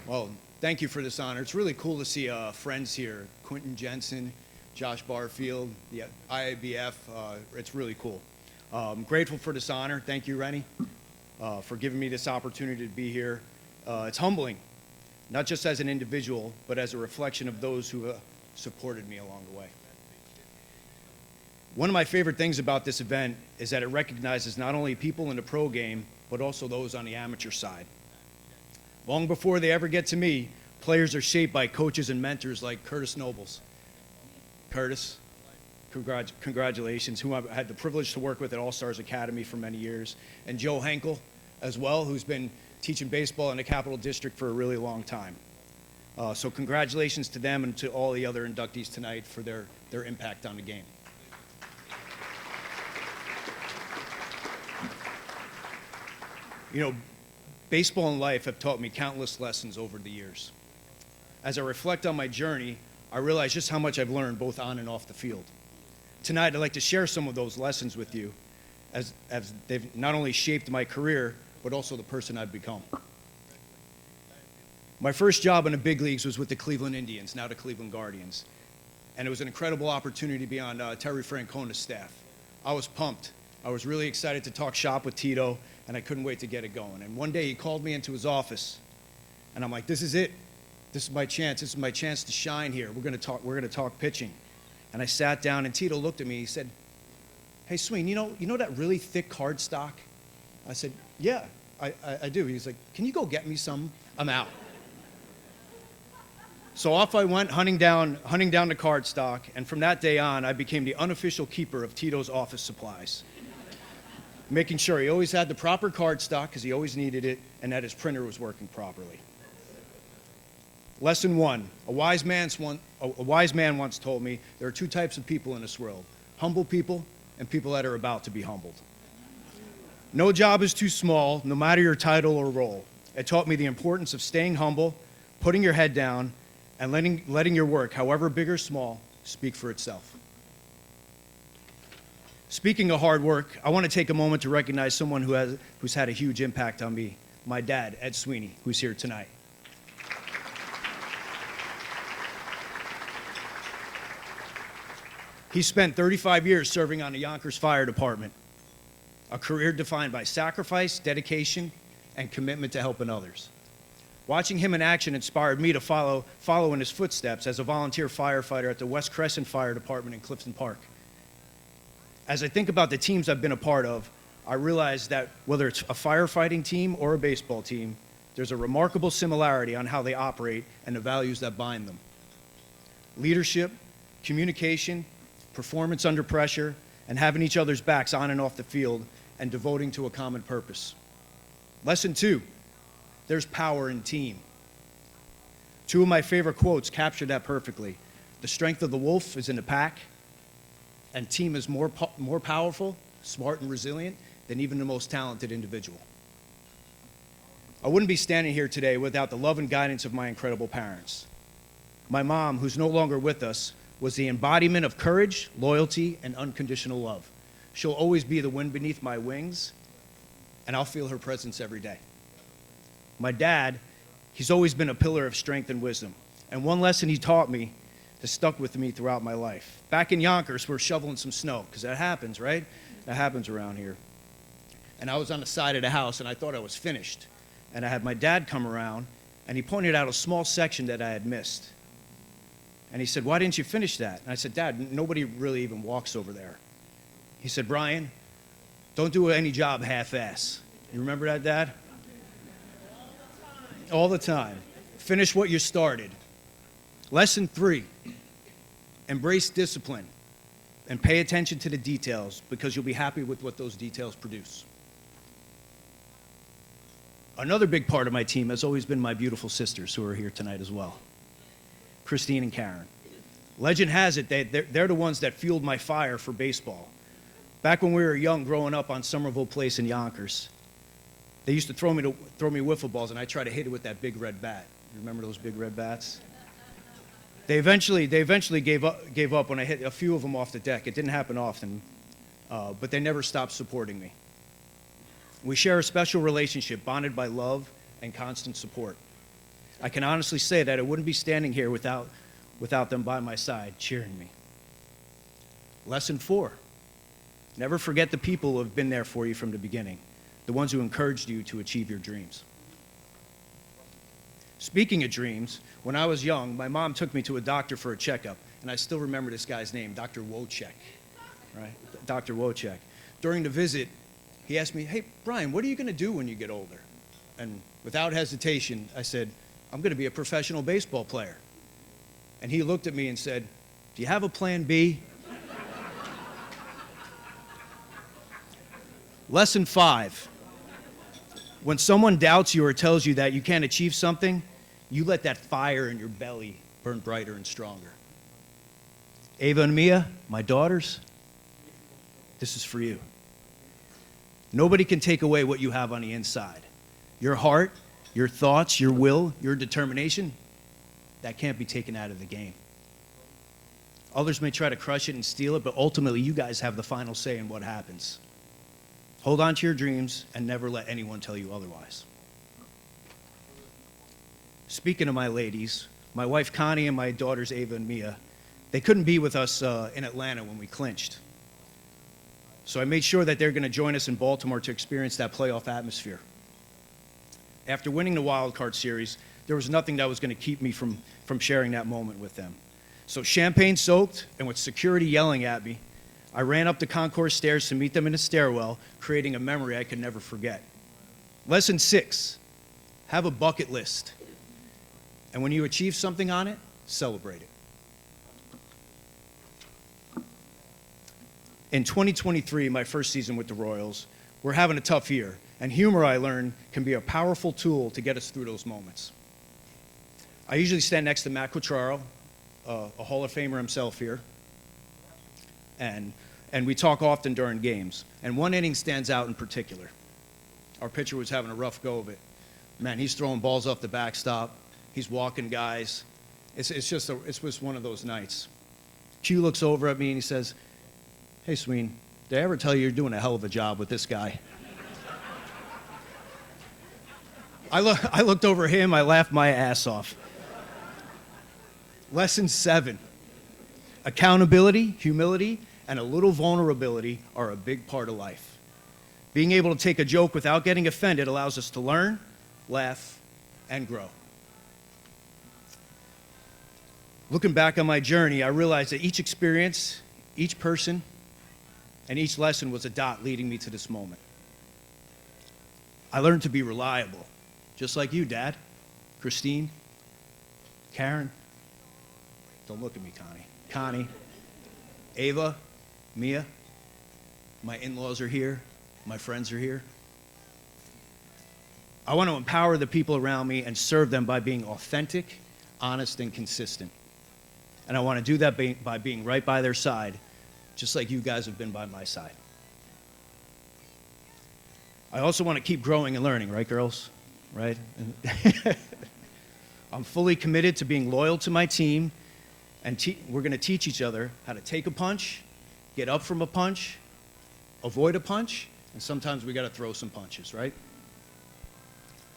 Well, thank you for this honor. It's really cool to see friends here. Quentin Jensen, Josh Barfield, the IABF. It's really cool. I'm grateful for this honor. Thank you, Rennie, for giving me this opportunity to be here. It's humbling, not just as an individual, but as a reflection of those who supported me along the way. One of my favorite things about this event is that it recognizes not only people in the pro game, but also those on the amateur side. Long before they ever get to me, players are shaped by coaches and mentors like Curtis Nobles. Curtis, congratulations, who I've had the privilege to work with at All-Stars Academy for many years, and Joe Henkel as well, who's been teaching baseball in the Capital District for a really long time. So congratulations to them and to all the other inductees tonight for their impact on the game. You know, baseball and life have taught me countless lessons over the years. As I reflect on my journey, I realize just how much I've learned both on and off the field. Tonight, I'd like to share some of those lessons with you as they've not only shaped my career, but also the person I've become. My first job in the big leagues was with the Cleveland Indians, now the Cleveland Guardians. And it was an incredible opportunity to be on Terry Francona's staff. I was pumped. I was really excited to talk shop with Tito, and I couldn't wait to get it going. And one day he called me into his office, and I'm like, this is it. This is my chance. This is my chance to shine here. We're gonna talk pitching. And I sat down, and Tito looked at me. He said, hey, Sween, you know that really thick cardstock? I said, yeah, I do. He's like, can you go get me some? I'm out. So off I went, hunting down the cardstock, and from that day on, I became the unofficial keeper of Tito's office supplies, making sure he always had the proper cardstock because he always needed it, and that his printer was working properly. Lesson one, a wise man once told me there are two types of people in this world, humble people and people that are about to be humbled. No job is too small, no matter your title or role. It taught me the importance of staying humble, putting your head down, and letting your work, however big or small, speak for itself. Speaking of hard work, I want to take a moment to recognize someone who's had a huge impact on me, my dad, Ed Sweeney, who's here tonight. He spent 35 years serving on the Yonkers Fire Department, a career defined by sacrifice, dedication, and commitment to helping others. Watching him in action inspired me to follow in his footsteps as a volunteer firefighter at the West Crescent Fire Department in Clifton Park. As I think about the teams I've been a part of, I realize that whether it's a firefighting team or a baseball team, there's a remarkable similarity on how they operate and the values that bind them. Leadership, communication, performance under pressure, and having each other's backs on and off the field, and devoting to a common purpose. Lesson two, there's power in team. Two of my favorite quotes capture that perfectly. The strength of the wolf is in the pack, and team is more powerful, smart, and resilient than even the most talented individual. I wouldn't be standing here today without the love and guidance of my incredible parents. My mom, who's no longer with us, was the embodiment of courage, loyalty, and unconditional love. She'll always be the wind beneath my wings, and I'll feel her presence every day. My dad, he's always been a pillar of strength and wisdom, and one lesson he taught me has stuck with me throughout my life. Back in Yonkers, we're shoveling some snow, because that happens, right? That happens around here. And I was on the side of the house, and I thought I was finished. And I had my dad come around, and he pointed out a small section that I had missed. And he said, why didn't you finish that? And I said, Dad, nobody really even walks over there. He said, Brian, don't do any job half-ass. You remember that, Dad? All the time. Finish what you started. Lesson three, embrace discipline and pay attention to the details because you'll be happy with what those details produce. Another big part of my team has always been my beautiful sisters who are here tonight as well. Christine and Karen. Legend has it that they're the ones that fueled my fire for baseball. Back when we were young, growing up on Somerville Place in Yonkers, they used to throw me wiffle balls, and I tried to hit it with that big red bat. You remember those big red bats? They eventually gave up when I hit a few of them off the deck. It didn't happen often, but they never stopped supporting me. We share a special relationship bonded by love and constant support. I can honestly say that I wouldn't be standing here without them by my side cheering me. Lesson 4, never forget the people who have been there for you from the beginning, the ones who encouraged you to achieve your dreams. Speaking of dreams, when I was young, my mom took me to a doctor for a checkup, and I still remember this guy's name, Dr. Wojcik, right? Dr. Wojcik. During the visit, he asked me, "Hey, Brian, what are you going to do when you get older?" And without hesitation, I said, "I'm going to be a professional baseball player." And he looked at me and said, "Do you have a plan B?" Lesson 5. When someone doubts you or tells you that you can't achieve something, you let that fire in your belly burn brighter and stronger. Ava and Mia, my daughters, this is for you. Nobody can take away what you have on the inside. Your heart, your thoughts, your will, your determination, that can't be taken out of the game. Others may try to crush it and steal it, but ultimately you guys have the final say in what happens. Hold on to your dreams and never let anyone tell you otherwise. Speaking of my ladies, my wife Connie and my daughters Ava and Mia, they couldn't be with us in Atlanta when we clinched. So I made sure that they're going to join us in Baltimore to experience that playoff atmosphere. After winning the wild card series, there was nothing that was going to keep me from sharing that moment with them. So champagne soaked and with security yelling at me, I ran up the concourse stairs to meet them in the stairwell, creating a memory I could never forget. Lesson 6, have a bucket list. And when you achieve something on it, celebrate it. In 2023, my first season with the Royals, we're having a tough year, and humor, I learned, can be a powerful tool to get us through those moments. I usually stand next to Matt Quatraro, a Hall of Famer himself here, and we talk often during games. And one inning stands out in particular. Our pitcher was having a rough go of it. Man, he's throwing balls off the backstop. He's walking guys. It's just one of those nights. Q looks over at me and he says, "Hey, Sween, did I ever tell you you're doing a hell of a job with this guy?" I looked over him. I laughed my ass off. Lesson 7. Accountability, humility, and a little vulnerability are a big part of life. Being able to take a joke without getting offended allows us to learn, laugh, and grow. Looking back on my journey, I realized that each experience, each person, and each lesson was a dot leading me to this moment. I learned to be reliable, just like you, Dad, Christine, Karen. Don't look at me, Connie, Ava, Mia. My in-laws are here. My friends are here. I want to empower the people around me and serve them by being authentic, honest, and consistent. And I want to do that by being right by their side, just like you guys have been by my side. I also want to keep growing and learning, right, girls? Right? I'm fully committed to being loyal to my team, and we're going to teach each other how to take a punch, get up from a punch, avoid a punch, and sometimes we got to throw some punches, right?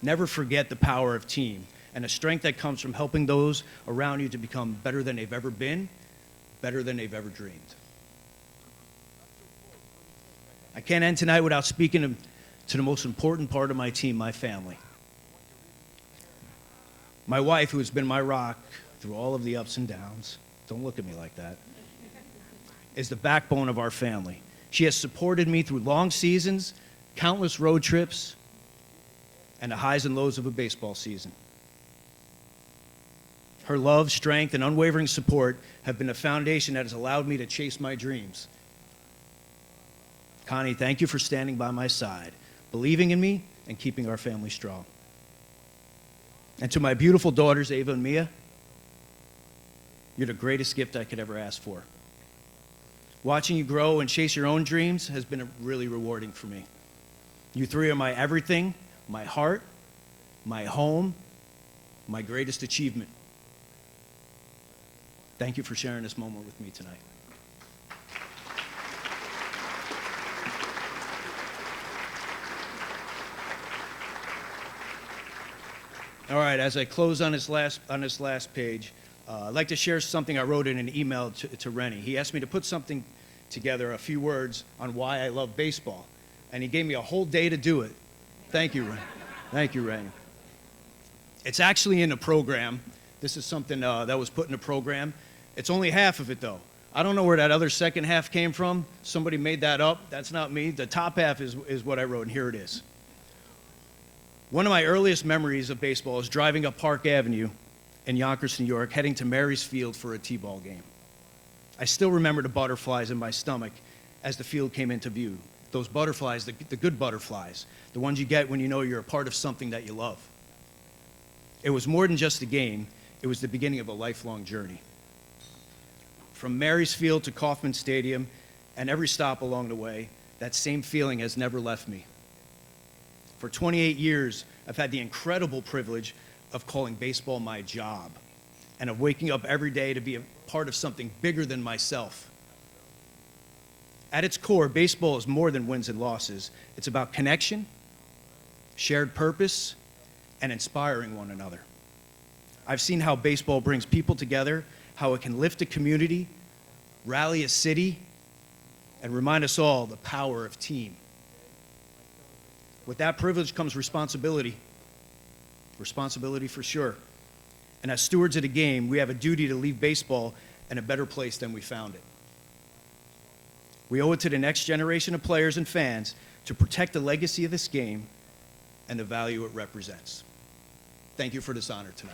Never forget the power of team and the strength that comes from helping those around you to become better than they've ever been, better than they've ever dreamed. I can't end tonight without speaking to the most important part of my team, my family. My wife, who has been my rock through all of the ups and downs, don't look at me like that, is the backbone of our family. She has supported me through long seasons, countless road trips, and the highs and lows of a baseball season. Her love, strength, and unwavering support have been a foundation that has allowed me to chase my dreams. Connie, thank you for standing by my side, believing in me, and keeping our family strong. And to my beautiful daughters, Ava and Mia, you're the greatest gift I could ever ask for. Watching you grow and chase your own dreams has been really rewarding for me. You three are my everything, my heart, my home, my greatest achievement. Thank you for sharing this moment with me tonight. All right, as I close on this last page, I'd like to share something I wrote in an email to Rennie. He asked me to put something together, a few words on why I love baseball, and he gave me a whole day to do it. Thank you, Rennie. Thank you, Rennie. It's actually in the program. This is something that was put in the program. It's only half of it, though. I don't know where that other second half came from. Somebody made that up. That's not me. The top half is what I wrote, and here it is. One of my earliest memories of baseball is driving up Park Avenue in Yonkers, New York, heading to Mary's Field for a T-ball game. I still remember the butterflies in my stomach as the field came into view. Those butterflies, the good butterflies, the ones you get when you know you're a part of something that you love. It was more than just a game. It was the beginning of a lifelong journey. From Mary's Field to Kauffman Stadium and every stop along the way, that same feeling has never left me. For 28 years, I've had the incredible privilege of calling baseball my job and of waking up every day to be a part of something bigger than myself. At its core, baseball is more than wins and losses. It's about connection, shared purpose, and inspiring one another. I've seen how baseball brings people together, how it can lift a community, rally a city, and remind us all the power of team. With that privilege comes responsibility. Responsibility for sure. And as stewards of the game, we have a duty to leave baseball in a better place than we found it. We owe it to the next generation of players and fans to protect the legacy of this game and the value it represents. Thank you for this honor tonight.